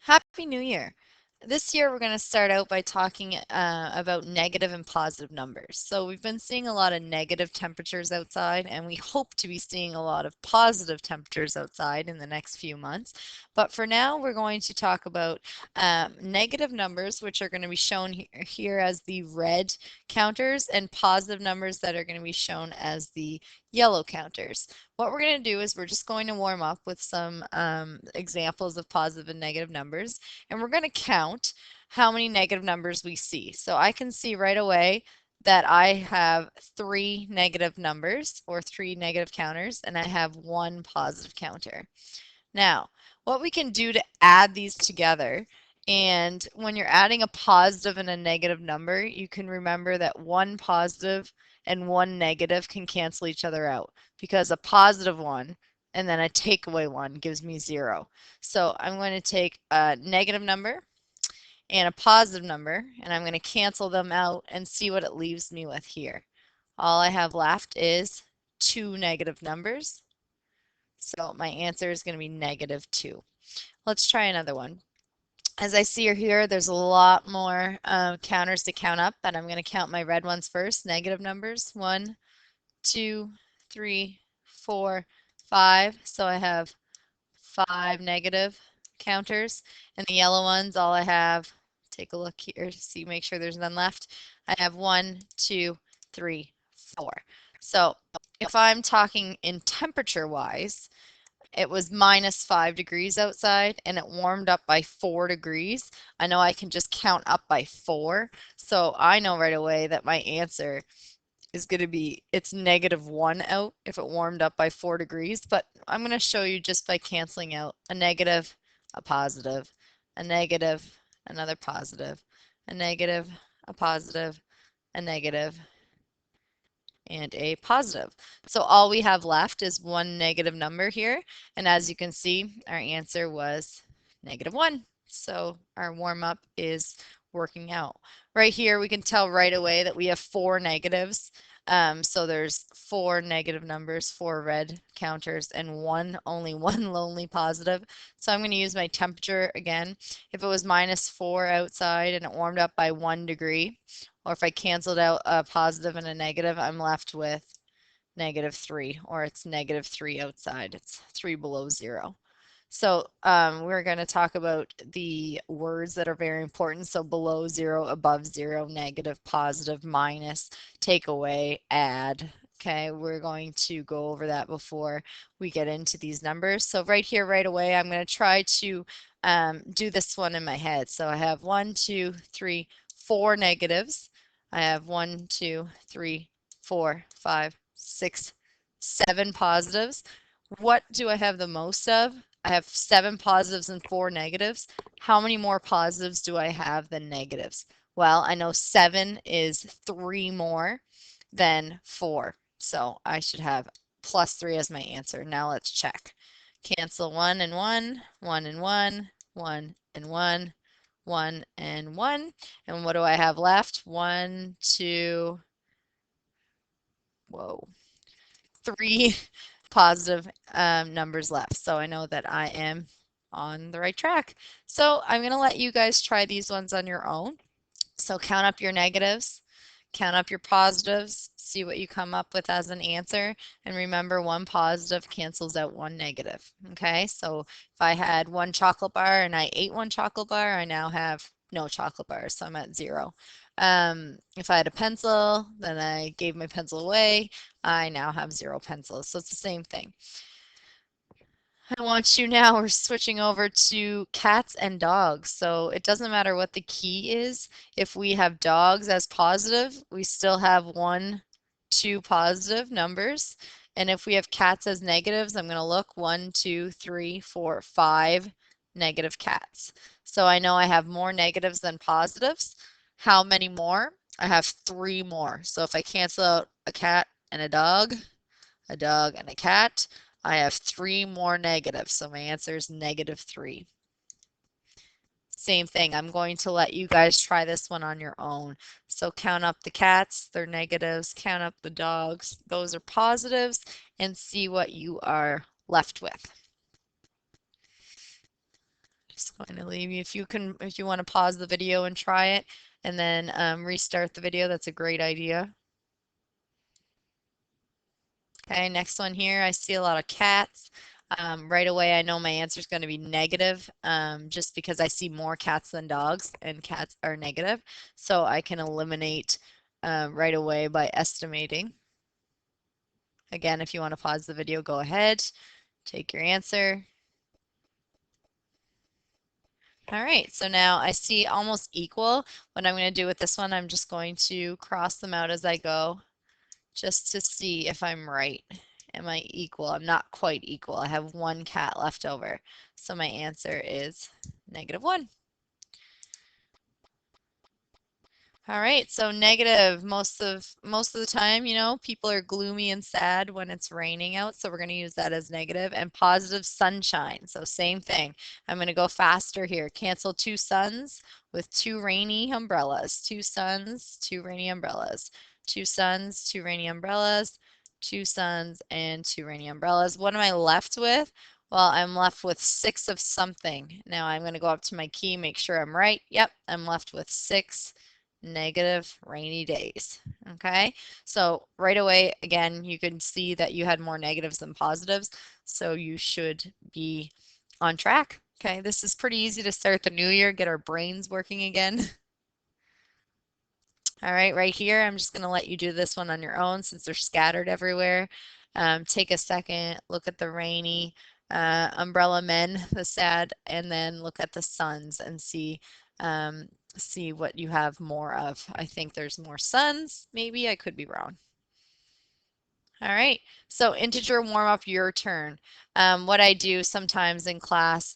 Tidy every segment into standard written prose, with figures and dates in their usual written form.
Happy New Year. This year we're going to start out by talking about negative and positive numbers. So we've been seeing a lot of negative temperatures outside, and we hope to be seeing a lot of positive temperatures outside in the next few months. But for now, we're going to talk about negative numbers, which are going to be shown here as the red counters, and positive numbers that are going to be shown as the yellow counters. What we're going to do is we're just going to warm up with some examples of positive and negative numbers, and we're going to count how many negative numbers we see. So I can see right away that I have 3 negative numbers or 3 negative counters, and I have 1 positive counter. Now, what we can do to add these together, and when you're adding a positive and a negative number, you can remember that 1 positive and 1 negative can cancel each other out, because a positive 1 and then a takeaway 1 gives me 0. So I'm going to take a negative number and a positive number, and I'm going to cancel them out and see what it leaves me with here. All I have left is 2 negative numbers. So my answer is going to be -2. Let's try another one. As I see here, there's a lot more counters to count up, and I'm going to count my red ones first. Negative numbers, 1, 2, 3, 4, 5. So I have 5 negative counters. And the yellow ones, all I have, take a look here to see, make sure there's none left. I have 1, 2, 3, 4. So if I'm talking in temperature wise, it was -5 degrees outside and it warmed up by 4 degrees. I know I can just count up by 4. So I know right away that my answer is going to be, it's -1 out if it warmed up by 4 degrees. But I'm going to show you just by canceling out a negative, a positive, a negative, another positive, a negative, a positive, a negative, and a positive. So all we have left is 1 negative number here. And as you can see, our answer was -1. So our warm up is working out. Right here, we can tell right away that we have 4 negatives. So there's 4 negative numbers, 4 red counters, and only one lonely positive. So I'm going to use my temperature again. If it was -4 outside and it warmed up by 1 degree, or if I canceled out a positive and a negative, I'm left with -3, or it's -3 outside. It's 3 below 0. So we're going to talk about the words that are very important. So below 0, above 0, negative, positive, minus, take away, add. Okay, we're going to go over that before we get into these numbers. So right here, right away, I'm going to try to do this one in my head. So I have 1, 2, 3, 4 negatives. I have 1, 2, 3, 4, 5, 6, 7 positives. What do I have the most of? I have 7 positives and 4 negatives. How many more positives do I have than negatives? Well, I know 7 is 3 more than 4. So I should have +3 as my answer. Now let's check. Cancel 1 and 1, 1 and 1, 1 and 1, 1 and 1. And what do I have left? 1, 2, 3 positive numbers left. So I know that I am on the right track. So I'm going to let you guys try these ones on your own. So count up your negatives, count up your positives, see what you come up with as an answer. And remember, 1 positive cancels out 1 negative. Okay, so if I had 1 chocolate bar and I ate 1 chocolate bar, I now have no chocolate bars, so I'm at 0. If I had a pencil, then I gave my pencil away, I now have 0 pencils. So it's the same thing. I want you now, we're switching over to cats and dogs. So it doesn't matter what the key is. If we have dogs as positive, we still have 1, 2 positive numbers. And if we have cats as negatives, I'm going to look 1, 2, 3, 4, 5 negative cats. So I know I have more negatives than positives. How many more? I have 3 more. So if I cancel out a cat and a dog and a cat, I have 3 more negatives, so my answer is -3. Same thing, I'm going to let you guys try this one on your own. So count up the cats, they're negatives, count up the dogs, those are positives, and see what you are left with. Just going to leave you. If you want to pause the video and try it and then restart the video, that's a great idea. Okay, next one here, I see a lot of cats. Right away, I know my answer is going to be negative, just because I see more cats than dogs, and cats are negative. So I can eliminate right away by estimating. Again, if you want to pause the video, go ahead, take your answer. All right, so now I see almost equal. What I'm going to do with this one, I'm just going to cross them out as I go, just to see if I'm right. Am I equal? I'm not quite equal. I have one cat left over. So my answer is -1. All right, so negative most of the time, you know, people are gloomy and sad when it's raining out, so we're going to use that as negative. And positive, sunshine. So same thing. I'm going to go faster here. Cancel 2 suns with 2 rainy umbrellas. 2 suns, 2 rainy umbrellas. 2 suns, 2 rainy umbrellas. 2 suns and 2 rainy umbrellas. What am I left with? Well, I'm left with 6 of something. Now I'm going to go up to my key, make sure I'm right. Yep, I'm left with 6 negative rainy days. Okay, so right away, again, you can see that you had more negatives than positives, so you should be on track. Okay, this is pretty easy to start the new year, get our brains working again. All right here, I'm just going to let you do this one on your own since they're scattered everywhere. Take a second, look at the rainy umbrella men, the sad, and then look at the suns and see what you have more of. I think there's more suns, maybe I could be wrong. All right, so integer warm up, your turn. What I do sometimes in class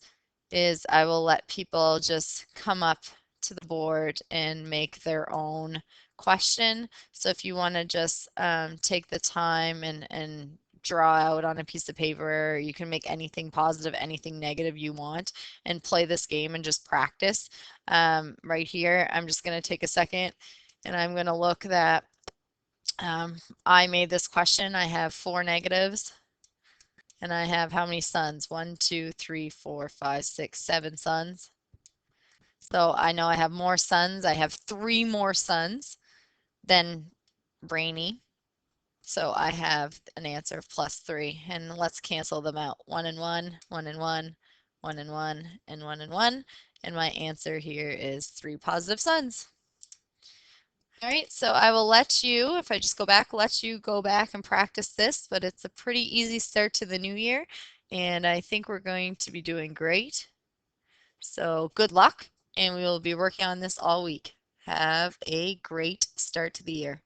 is I will let people just come up to the board and make their own question. So if you want to just take the time and draw out on a piece of paper, you can make anything positive, anything negative you want, and play this game and just practice. Right here, I'm just going to take a second and I'm going to look that I made this question. I have 4 negatives. And I have how many suns? 1, 2, 3, 4, 5, 6, 7 suns. So I know I have more suns. I have 3 more suns than rainy. So I have an answer of +3. And let's cancel them out. 1 and 1, 1 and 1, 1 and 1, and 1 and 1. And my answer here is 3 positive suns. All right, so I will let you, if I just go back, let you go back and practice this, but it's a pretty easy start to the new year, and I think we're going to be doing great. So good luck, and we will be working on this all week. Have a great start to the year.